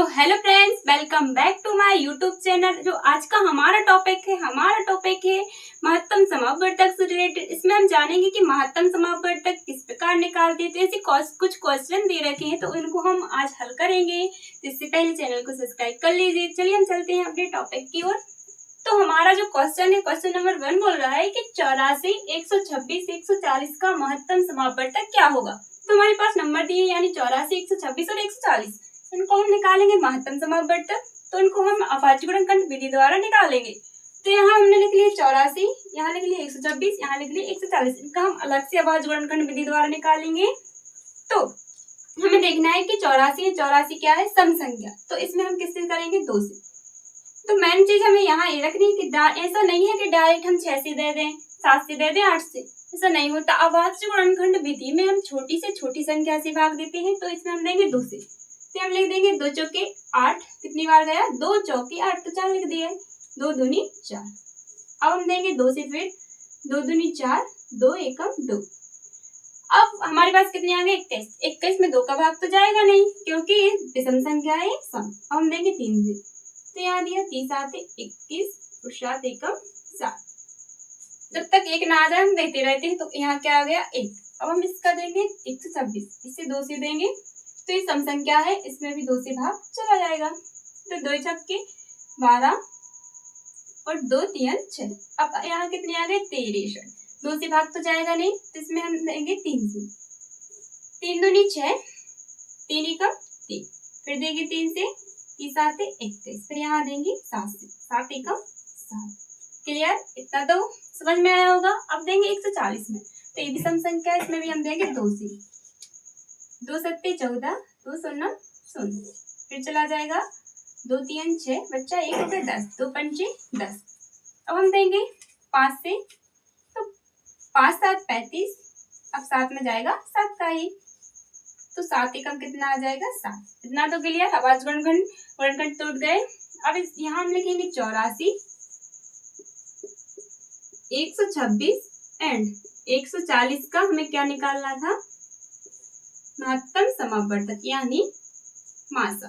तो hello friends, welcome back to my YouTube channel. जो आज का हमारा टॉपिक है महत्तम समापवर्तक से रिलेटेड। इसमें हम जानेंगे कि महत्तम समापवर्तक किस प्रकार निकालते हैं। तो ऐसे कुछ क्वेश्चन दे रखे हैं तो इनको हम आज हल करेंगे। तो इससे पहले चैनल को सब्सक्राइब कर लीजिए। चलिए हम चलते हैं अपने टॉपिक की ओर। तो हमारा जो क्वेश्चन है, क्वेश्चन नंबर 1 बोल रहा है कि 84, 126, 140 का महत्तम समापवर्तक क्या होगा। तो हमारे पास नंबर दिए यानी 84, 126 और 140। इनको हम निकालेंगे महत्तम समापवर्तक। तो इनको हम अभाज्य गुणनखंड विधि द्वारा निकालेंगे। तो यहाँ हमने लिख लिया 84, यहाँ लिख लिया 126, यहाँ लिख लिया 140। इनका हम अलग से अभाज्य गुणनखंड विधि द्वारा निकालेंगे। तो हमें देखना है कि 84 क्या है, सम संख्या। तो इसमें हम किससे करेंगे, 2 से। तो मेन चीज हमें यहाँ ये रखनी है कि ऐसा नहीं है कि डायरेक्ट हम 6 से दे दें, 7 से दे दें, 8 से, ऐसा नहीं होता। अभाज्य गुणनखंड विधि में हम छोटी से छोटी संख्या से भाग देते हैं। तो इसमें हम देंगे 2 से। तो हम लिख देंगे 2 चौके 8, कितनी बार गया, 2 चौके 8, तो 4 लिख दिया, 2 दूनी 4। अब हम देंगे 2 से, फिर 2 दूनी 4, 2 एकम 2। अब हमारे पास कितने आ गए, 21। 21 में 2 का भाग तो जाएगा नहीं क्योंकि विषम संख्या है, सम। अब हम देंगे 3 से। तो यहाँ दिया 30 आते 21 और 7 एकम 7। जब तक 1 ना आ जाए हम देते रहते हैं। तो यहाँ क्या आ गया, 1। अब हम इसका देंगे 126, इससे 2 से देंगे तो ये सम संख्या है, इसमें भी 2 से भाग चला जाएगा। तो 2 छक्के 12 और 2 तियां 6। अब यहाँ कितने आ गए, 63। 2 से भाग तो जाएगा नहीं, तो इसमें हम देंगे 3 से। 3 दूनी 6, 3 एकम 3, फिर देंगे 3 से, 30 आते 21, फिर यहाँ देंगे 7 से, 7 एकम 7। क्लियर, इतना तो समझ में आया होगा। अब देंगे 140 में, तो ये भी सम संख्या है, इसमें भी हम देंगे 2 से। 2 सत्ते 14, 2 शून्य 0, फिर चला जाएगा 2 3 6, बच्चा 1 होते 10, 2 पंचे 10। अब हम देंगे 5 से, तो 5 7 35, अब 7 में जाएगा 7 का ही, तो 7 एकम कितना आ जाएगा, 7। इतना तो क्लियर। अभाज्य गुणनखंड टूट गए। अब यहाँ हम लिखेंगे 84, 126 एंड 140 का हमें क्या निकालना था, महत्तम समापवर्तक यानी मासा।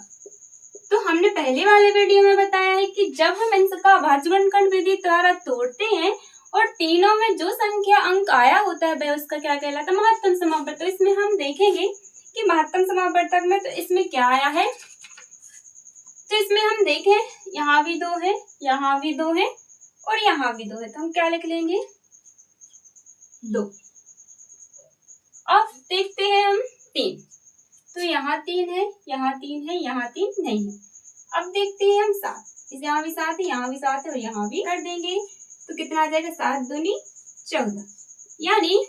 तो हमने पहले वाले वीडियो में बताया है कि जब हम इनका अभाज्य गुणनखंड विधि द्वारा तोड़ते हैं और तीनों में जो संख्या अंक आया होता है वह उसका क्या कहलाता है, महत्तम समापवर्तक। तो इसमें हम देखेंगे कि महत्तम समापवर्तक में तो इसमें क्या आया है। तो इसमें हम देखें यहाँ भी 2 है, यहाँ भी 2 है और यहाँ भी 2 है, तो हम क्या लिख लेंगे, 2। अब देखते हैं हम 3, तो यहाँ 3 है, यहाँ 3 है, यहाँ 3 नहीं है। अब देखते हैं हम 7, इस यहाँ भी 7 है, यहाँ भी 7 है और यहाँ भी कर देंगे, तो कितना आ जाएगा, 7 दूनी 14। यानी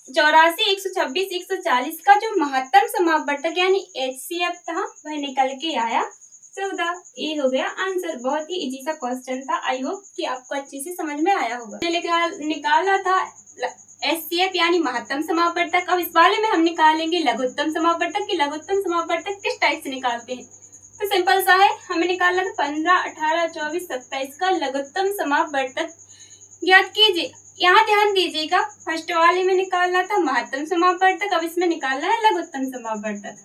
84, 126, 140 का जो महत्तम समापवर्तक यानी HCF था वह निकल के आया 14। ये हो गया आंसर। बहुत ही इजी सा क्वेश्चन था। आई होप कि आपको अच्छे से समझ में आया होगा। निकाला था HCF यानी महत्तम समापवर्तक। अब इस वाले में हम निकालेंगे लघुत्तम समापवर्तक की लघुत्तम समापवर्तक किस टाइप से निकालते हैं। तो सिंपल सा है, हमें निकालना था 15, 18, 24, 27 का लघुत्तम समापवर्तक ज्ञात कीजिए। यहाँ ध्यान दीजिएगा, फर्स्ट वाले में निकालना था महत्तम समापवर्तक, अब इसमें निकालना है लघुत्तम समापवर्तक।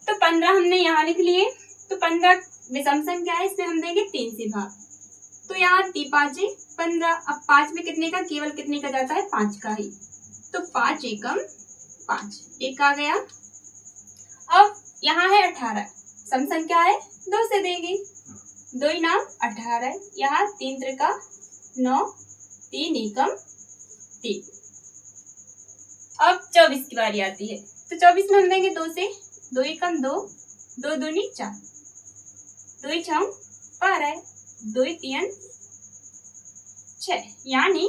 तो 15 हमने यहाँ लिख लिए, तो 15 विषम संख्या है, इसमें हम देंगे 3 से भाग। तो यहाँ 3 5 15। अब 5 में कितने का, केवल कितने का जाता है, 5 का ही, तो 5 एकम 5, 1 आ गया। अब यहाँ है 18, सम संख्या है, 2 से देंगे, 2 नाम 18, यहाँ 3 त्रिका 9, 3 एकम 3। अब 24 की बारी आती है, तो 24 में हम देंगे 2 से, 2 एकम 2, 2 दूनी 4, 2 छम 12, 2 3 6। यानी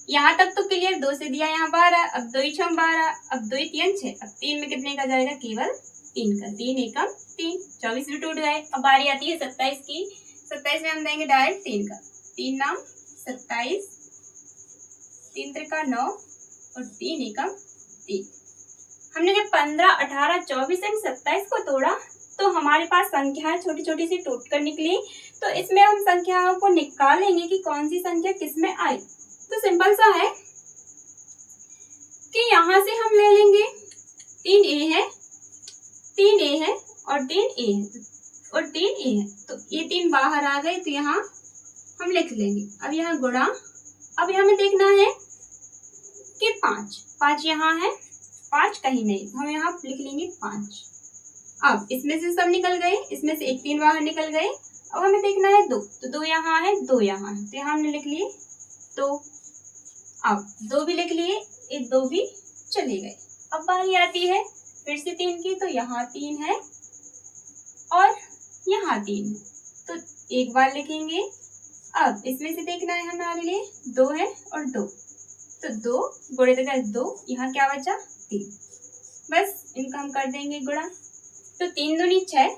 यहाँ तक तो क्लियर, 2 से दिया, यहाँ 12, अब 2 छम 12, अब 2 3 6, अब 3 में कितने का जाएगा, केवल 3 का, 3 एकम 3, 24 भी टूट गए। अब बारी आती है 27 की। 27 में हम देंगे डायरेक्ट 3 का, 3 नाम 27, 3 त्रिका 9 और 3 एकम 3। हमने जब 15, 18, 24 एंड 27 को तोड़ा तो हमारे पास संख्याएं छोटी छोटी सी टूट कर निकली। तो इसमें हम संख्याओं को निकालेंगे कि कौन सी संख्या किस में आई। तो सिंपल सा है कि यहाँ से हम ले लेंगे 3A है, 3 ए है और 3 ए है और 3 ए है, तो ये 3 बाहर आ गए, तो यहाँ हम लिख लेंगे। अब यहाँ गुणा, अब हमें देखना है कि 5 यहाँ है, 5 कहीं नहीं, तो हम यहाँ लिख लेंगे 5। अब इसमें से सब निकल गए, इसमें से एक 3 बाहर निकल गए। अब हमें देखना है 2, तो 2 यहाँ है, 2 यहाँ है, तो यहाँ हमने लिख लिए 2। अब 2 भी लिख लिए, ये 2 भी चले गए। अब बारी आती है फिर से 3 की, तो यहाँ 3 है और यहाँ 3 है, तो एक बार लिखेंगे। अब इसमें से देखना है हमारे लिए 2 है और 2, तो 2 गुणे देगा 2, यहाँ क्या बचा 3, बस इनका हम कर देंगे गुणा। तो 3 दूनी 6,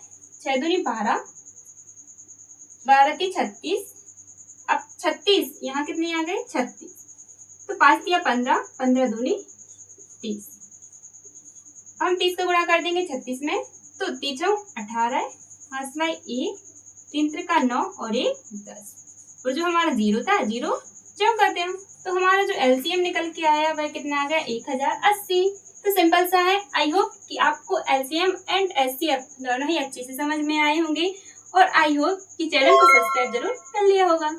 6 दूनी 12, 12 की 36, अब 36 यहाँ कितने आ गए 36, तो 5 दिया 15, 15 दूनी 30, हम 30 का गुणा कर देंगे 36 में, तो 3 18, 5 1, 3 त्रिका 9 और 1 10, और जो हमारा 0 था 0 जब करते हैं तो हमारा जो एलसीएम निकल के आया वह कितना आ गया 1080। तो सिंपल सा है। आई होप कि आपको एलसीएम एंड एचसीएफ दोनों ही अच्छे से समझ में आए होंगे और आई होप कि चैनल को सब्सक्राइब जरूर कर लिया होगा।